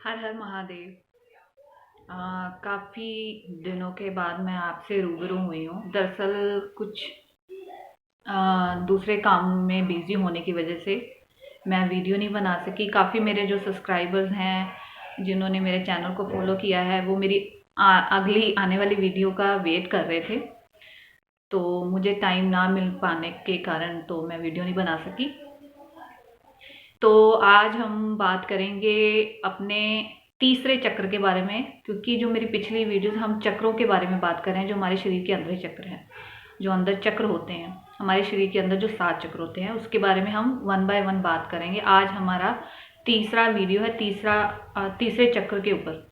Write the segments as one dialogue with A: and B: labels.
A: हर हर महादेव। काफ़ी दिनों के बाद मैं आपसे रूबरू हुई हूँ। दरअसल कुछ दूसरे काम में बिज़ी होने की वजह से मैं वीडियो नहीं बना सकी। काफ़ी मेरे जो सब्सक्राइबर्स हैं, जिन्होंने मेरे चैनल को फॉलो किया है, वो मेरी अगली आने वाली वीडियो का वेट कर रहे थे। तो मुझे टाइम ना मिल पाने के कारण तो मैं वीडियो नहीं बना सकी। तो आज हम बात करेंगे अपने तीसरे चक्र के बारे में, क्योंकि जो मेरी पिछली वीडियोस हम चक्रों के बारे में बात कर रहे हैं, जो हमारे शरीर के अंदर चक्र हैं, जो अंदर चक्र होते हैं हमारे शरीर के अंदर, जो 7 चक्र होते हैं, उसके बारे में हम वन बाय वन बात करेंगे। आज हमारा तीसरा वीडियो है, तीसरे चक्र के ऊपर।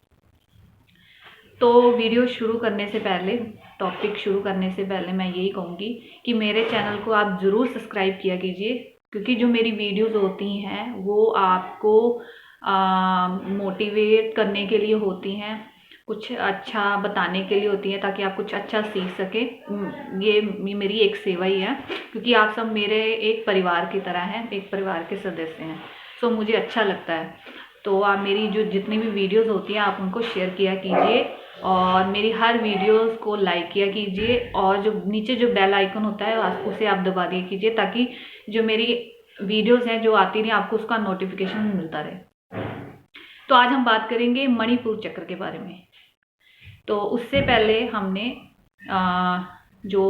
A: तो वीडियो शुरू करने से पहले, टॉपिक शुरू करने से पहले मैं यही कहूँगी कि मेरे चैनल को आप ज़रूर सब्सक्राइब किया कीजिए, क्योंकि जो मेरी वीडियोस होती हैं वो आपको मोटिवेट करने के लिए होती हैं, कुछ अच्छा बताने के लिए होती हैं, ताकि आप कुछ अच्छा सीख सकें। ये मेरी एक सेवा ही है, क्योंकि आप सब मेरे एक परिवार की तरह हैं, एक परिवार के सदस्य हैं। सो मुझे अच्छा लगता है। तो आप मेरी जो जितनी भी वीडियोस होती हैं, आप उनको शेयर किया कीजिए और मेरी हर वीडियोस को लाइक किया कीजिए, और जो नीचे जो बेल आइकन होता है उसे आप दबा दिया कीजिए, ताकि जो मेरी वीडियोस हैं जो आती रही, आपको उसका नोटिफिकेशन मिलता रहे। तो आज हम बात करेंगे मणिपुर चक्र के बारे में। तो उससे पहले हमने जो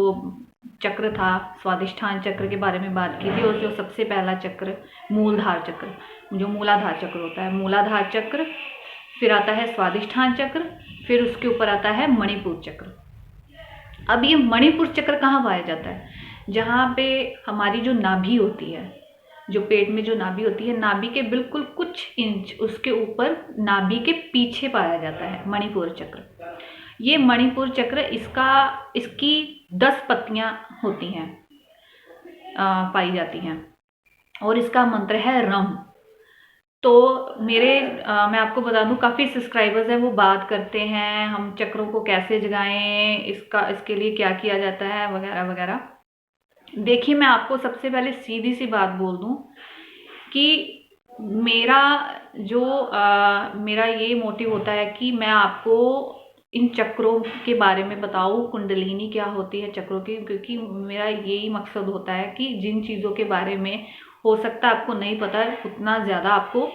A: चक्र था, स्वादिष्ठान चक्र के बारे में बात की थी, और जो सबसे पहला चक्र मूलधार चक्र, जो मूलाधार चक्र होता है, मूलाधार चक्र, फिर आता है स्वादिष्ठान चक्र, फिर उसके ऊपर आता है मणिपुर चक्र। अब ये मणिपुर चक्र कहाँ पाया जाता है? जहाँ पे हमारी जो नाभि होती है, जो पेट में जो नाभि होती है, नाभि के बिल्कुल कुछ इंच उसके ऊपर, नाभि के पीछे पाया जाता है मणिपुर चक्र। ये मणिपुर चक्र, इसकी 10 पत्तियां होती हैं, पाई जाती हैं, और इसका मंत्र है रम। तो मैं आपको बता दूं, काफ़ी सब्सक्राइबर्स हैं, वो बात करते हैं हम चक्रों को कैसे जगाएं, इसके लिए क्या किया जाता है, वगैरह वगैरह। देखिए, मैं आपको सबसे पहले सीधी सी बात बोल दूं कि मेरा मेरा ये मोटिव होता है कि मैं आपको इन चक्रों के बारे में बताऊं, कुंडलिनी क्या होती है चक्रों की, क्योंकि मेरा यही मकसद होता है कि जिन चीज़ों के बारे में हो सकता है आपको नहीं पता, उतना ज़्यादा आपको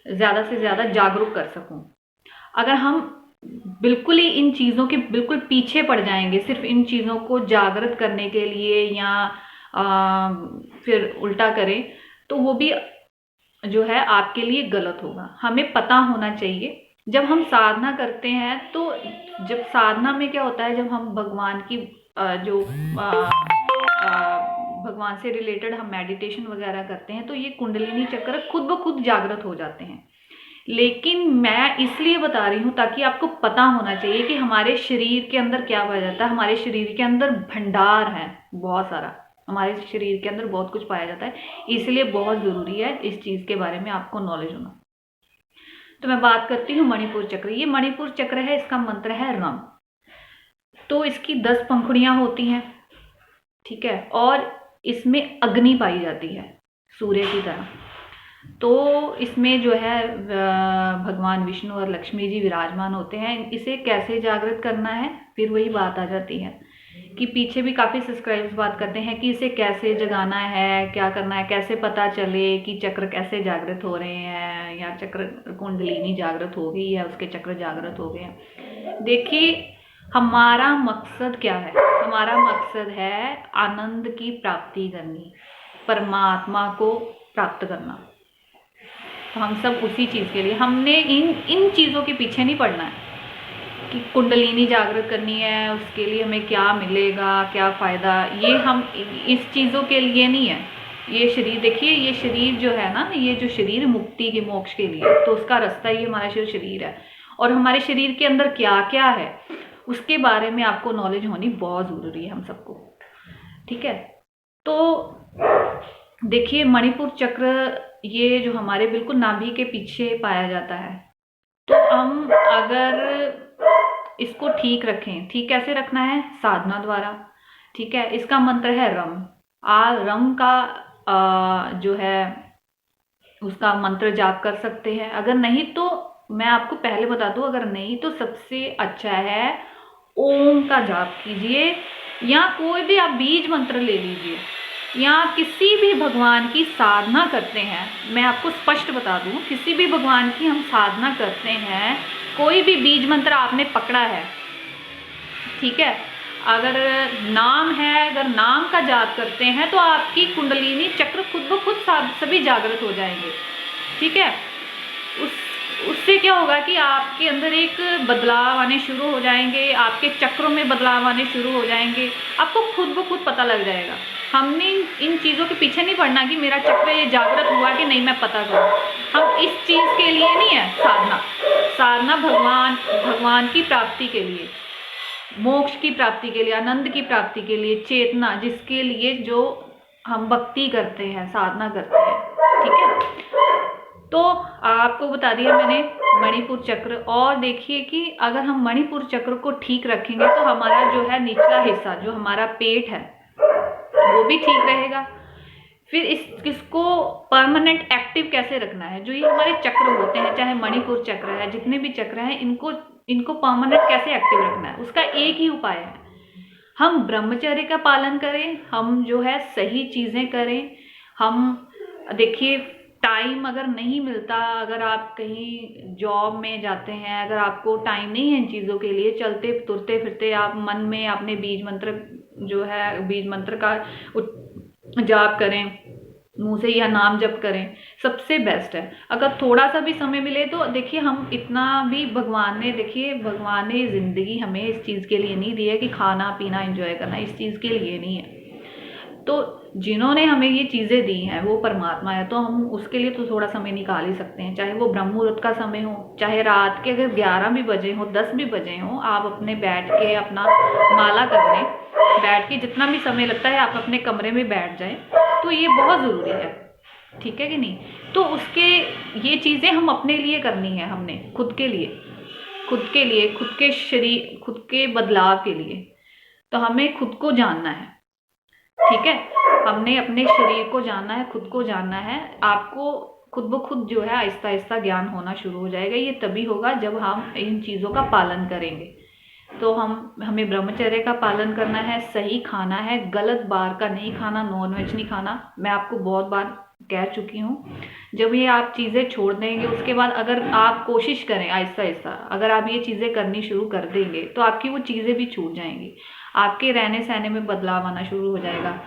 A: ज़्यादा से ज़्यादा जागरूक कर सकूं। अगर हम बिल्कुल ही इन चीज़ों के बिल्कुल पीछे पड़ जाएंगे, सिर्फ इन चीज़ों को जागृत करने के लिए, या फिर उल्टा करें, तो वो भी जो है आपके लिए गलत होगा। हमें पता होना चाहिए। जब हम साधना करते हैं, तो जब साधना में क्या होता है, जब हम भगवान की भगवान से रिलेटेड हम मेडिटेशन वगैरह करते हैं, तो ये कुंडलिनी चक्र खुद ब खुद जागृत हो जाते हैं। लेकिन मैं इसलिए बता रही हूँ ताकि आपको पता होना चाहिए कि हमारे शरीर के अंदर क्या पाया जाता है। हमारे शरीर के अंदर भंडार है बहुत सारा, हमारे शरीर के अंदर बहुत कुछ पाया जाता है, इसलिए बहुत ज़रूरी है इस चीज़ के बारे में आपको नॉलेज होना। तो मैं बात करती हूँ मणिपुर चक्र। ये मणिपुर चक्र है, इसका मंत्र है रम। तो इसकी 10 पंखुड़ियाँ होती हैं, ठीक है, और इसमें अग्नि पाई जाती है सूर्य की तरह। तो इसमें जो है भगवान विष्णु और लक्ष्मी जी विराजमान होते हैं। इसे कैसे जागृत करना है, फिर वही बात आ जाती है कि पीछे भी काफ़ी सब्सक्राइबर्स बात करते हैं कि इसे कैसे जगाना है, क्या करना है, कैसे पता चले कि चक्र कैसे जागृत हो रहे हैं, या चक्र कुंडलिनी जागृत हो गई है, उसके चक्र जागृत हो गए हैं। देखिए, हमारा मकसद क्या है? हमारा मकसद है आनंद की प्राप्ति करनी, परमात्मा को प्राप्त करना। तो हम सब उसी चीज़ के लिए, हमने इन चीज़ों के पीछे नहीं पड़ना है कि कुंडलिनी जागृत करनी है, उसके लिए हमें क्या मिलेगा, क्या फ़ायदा। ये हम इस चीज़ों के लिए नहीं है। ये शरीर, देखिए, ये शरीर जो है ना, ये जो शरीर मुक्ति के मोक्ष के लिए, तो उसका रास्ता ही हमारा शरीर है। और हमारे शरीर के अंदर क्या क्या है, उसके बारे में आपको नॉलेज होनी बहुत ज़रूरी है, हम सबको, ठीक है। तो देखिए, मणिपुर चक्र ये जो हमारे बिल्कुल नाभि के पीछे पाया जाता है। तो हम अगर इसको ठीक रखें, ठीक कैसे रखना है? साधना द्वारा, ठीक है। इसका मंत्र है रम। रम का जो है उसका मंत्र जाप कर सकते हैं। अगर नहीं तो मैं आपको पहले बता दूं, अगर नहीं तो सबसे अच्छा है ओम का जाप कीजिए, या कोई भी आप बीज मंत्र ले लीजिए, या किसी भी भगवान की साधना करते हैं, मैं आपको स्पष्ट बता दूं, किसी भी भगवान की हम साधना करते हैं, कोई भी बीज मंत्र आपने पकड़ा है, ठीक है, अगर नाम है, अगर नाम का जाप करते हैं तो आपकी कुंडलिनी चक्र खुद ब खुद सभी जागृत हो जाएंगे, ठीक है। उस उससे क्या होगा कि आपके अंदर एक बदलाव आने शुरू हो जाएंगे, आपके चक्रों में बदलाव आने शुरू हो जाएंगे, आपको खुद ब खुद पता लग जाएगा। हमने इन चीज़ों के पीछे नहीं पड़ना कि मेरा चक्र ये जागृत हुआ कि नहीं, मैं पता करूँ। हम इस चीज़ के लिए नहीं है साधना, साधना भगवान की प्राप्ति के लिए, मोक्ष की प्राप्ति के लिए, आनंद की प्राप्ति के लिए, चेतना जिसके लिए जो हम भक्ति करते हैं, साधना करते हैं, ठीक है। तो आपको बता दिया मैंने मणिपुर चक्र। और देखिए कि अगर हम मणिपुर चक्र को ठीक रखेंगे तो हमारा जो है निचला हिस्सा, जो हमारा पेट है, वो भी ठीक रहेगा। फिर इसको परमानेंट एक्टिव कैसे रखना है, जो ये हमारे चक्र होते हैं, चाहे मणिपुर चक्र है, जितने भी चक्र हैं, इनको परमानेंट कैसे एक्टिव रखना है, उसका एक ही उपाय है, हम ब्रह्मचर्य का पालन करें, हम जो है सही चीजें करें। हम देखिए टाइम अगर नहीं मिलता, अगर आप कहीं जॉब में जाते हैं, अगर आपको टाइम नहीं है इन चीज़ों के लिए, चलते तुरते फिरते आप मन में अपने बीज मंत्र जो है, बीज मंत्र का जाप करें मुंह से, या नाम जप करें, सबसे बेस्ट है। अगर थोड़ा सा भी समय मिले तो देखिए, हम इतना भी भगवान ने जिंदगी हमें इस चीज़ के लिए नहीं दी है कि खाना पीना एंजॉय करना, इस चीज़ के लिए नहीं है। तो जिन्होंने हमें ये चीज़ें दी हैं वो परमात्मा है, तो हम उसके लिए तो थोड़ा समय निकाल ही सकते हैं, चाहे वो ब्रह्म मुहूर्त का समय हो, चाहे रात के अगर 11 भी बजे हो, 10 भी बजे हो, आप अपने बैठ के अपना माला करने बैठ के, जितना भी समय लगता है आप अपने कमरे में बैठ जाएं, तो ये बहुत ज़रूरी है, ठीक है कि नहीं। तो उसके ये चीज़ें हम अपने लिए करनी है, हमने खुद के लिए, खुद के शरीर, खुद के बदलाव के लिए, तो हमें खुद को जानना है, ठीक है। हमने अपने शरीर को जानना है, खुद को जानना है। आपको खुद ब खुद जो है आहिस्ता आहिस्ता ज्ञान होना शुरू हो जाएगा। ये तभी होगा जब हम इन चीज़ों का पालन करेंगे। तो हमें ब्रह्मचर्य का पालन करना है, सही खाना है, गलत बार का नहीं खाना, नॉनवेज नहीं खाना। मैं आपको बहुत बार कह चुकी हूँ। जब ये आप चीज़ें छोड़ देंगे, उसके बाद अगर आप कोशिश करें आहिस्ता आहिस्ता, अगर आप ये चीज़ें करनी शुरू कर देंगे तो आपकी वो चीज़ें भी छूट जाएंगी। आपके रहने सहने में बदलाव आना शुरू हो जाएगा,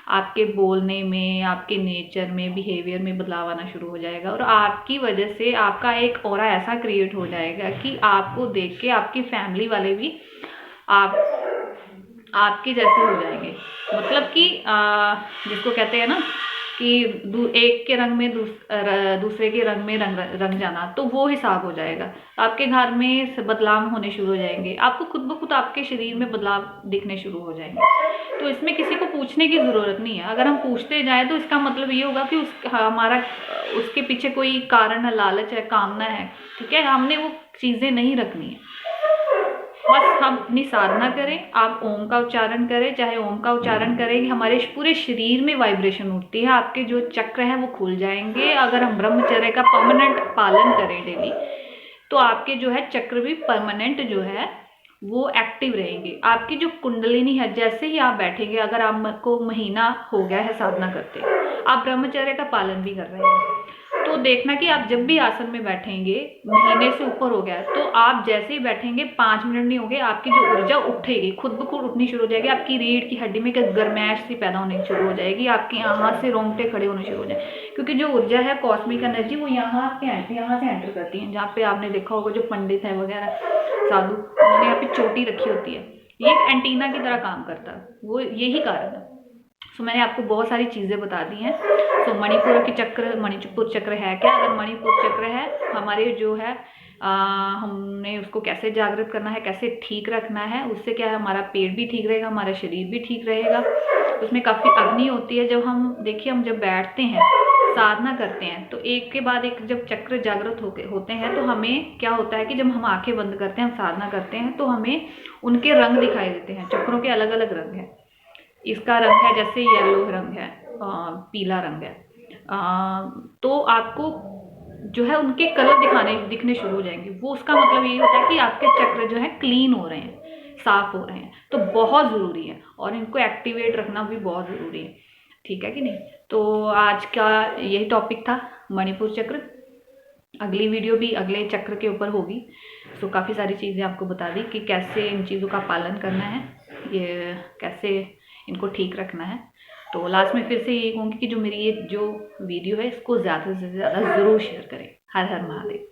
A: आपके बोलने में, आपके नेचर में, बिहेवियर में बदलाव आना शुरू हो जाएगा, और आपकी वजह से आपका एक ऑरा ऐसा क्रिएट हो जाएगा कि आपको देख के आपकी फैमिली वाले भी आपके जैसे हो जाएंगे। मतलब कि जिसको कहते हैं ना कि एक के रंग में दूसरे के रंग में रंग जाना, तो वो हिसाब हो जाएगा। आपके घर में बदलाव होने शुरू हो जाएंगे, आपको खुद ब खुद आपके शरीर में बदलाव दिखने शुरू हो जाएंगे। तो इसमें किसी को पूछने की ज़रूरत नहीं है। अगर हम पूछते जाएं तो इसका मतलब ये होगा कि उसके पीछे कोई कारण है, लालच है, कामना है, ठीक है। हमने वो चीज़ें नहीं रखनी है। बस हम अपनी साधना करें, आप ओम का उच्चारण करें, चाहे ओम का उच्चारण करें, हमारे पूरे शरीर में वाइब्रेशन उठती है, आपके जो चक्र हैं वो खुल जाएंगे। अगर हम ब्रह्मचर्य का परमानेंट पालन करें डेली, तो आपके जो है चक्र भी परमानेंट जो है वो एक्टिव रहेंगे। आपकी जो कुंडलिनी है, जैसे ही आप बैठेंगे, अगर आपको महीना हो गया है साधना करते, आप ब्रह्मचर्य का पालन भी कर रहे हैं, तो देखना कि आप जब भी आसन में बैठेंगे, महीने से ऊपर हो गया, तो आप जैसे ही बैठेंगे 5 मिनट नहीं होंगे, आपकी जो ऊर्जा उठेगी, खुद ब खुद उठनी शुरू हो जाएगी। आपकी रीढ़ की हड्डी में एक गर्मैश सी पैदा होने शुरू हो जाएगी, आपके यहाँ से रोंगटे खड़े होने शुरू हो जाए, क्योंकि जो ऊर्जा है, कॉस्मिक एनर्जी, वो यहाँ से एंटर करती है। जहाँ पे आपने देखा होगा जो पंडित है वगैरह साधु, उन्होंने यहाँ पे चोटी रखी होती है, ये एक एंटीना की तरह काम करता है, वो यही कारण है। सो मैंने आपको बहुत सारी चीज़ें बता दी हैं। सो मणिपुर चक्र है क्या? अगर मणिपुर चक्र है, हमारे जो है हमने उसको कैसे जागृत करना है, कैसे ठीक रखना है, उससे क्या है, हमारा पेट भी ठीक रहेगा, हमारा शरीर भी ठीक रहेगा। उसमें काफ़ी अग्नि होती है। जब हम जब बैठते हैं, साधना करते हैं, तो एक के बाद एक जब चक्र जागृत होते हैं, तो हमें क्या होता है कि जब हम आंखें बंद करते हैं, हम साधना करते हैं, तो हमें उनके रंग दिखाई देते हैं। चक्रों के अलग अलग रंग हैं। इसका रंग है जैसे येलो रंग है, पीला रंग है। तो आपको जो है उनके कलर दिखने शुरू हो जाएंगे। वो उसका मतलब यही होता है कि आपके चक्र जो है क्लीन हो रहे हैं, साफ हो रहे हैं। तो बहुत ज़रूरी है और इनको एक्टिवेट रखना भी बहुत ज़रूरी है, ठीक है कि नहीं। तो आज का यही टॉपिक था, मणिपुर चक्र। अगली वीडियो भी अगले चक्र के ऊपर होगी। सो काफ़ी सारी चीज़ें आपको बता दी कि कैसे इन चीज़ों का पालन करना है, ये कैसे इनको ठीक रखना है। तो लास्ट में फिर से यही कहूँगी कि जो मेरी ये जो वीडियो है इसको ज़्यादा से ज़्यादा ज़रूर शेयर करें। हर हर महादेव।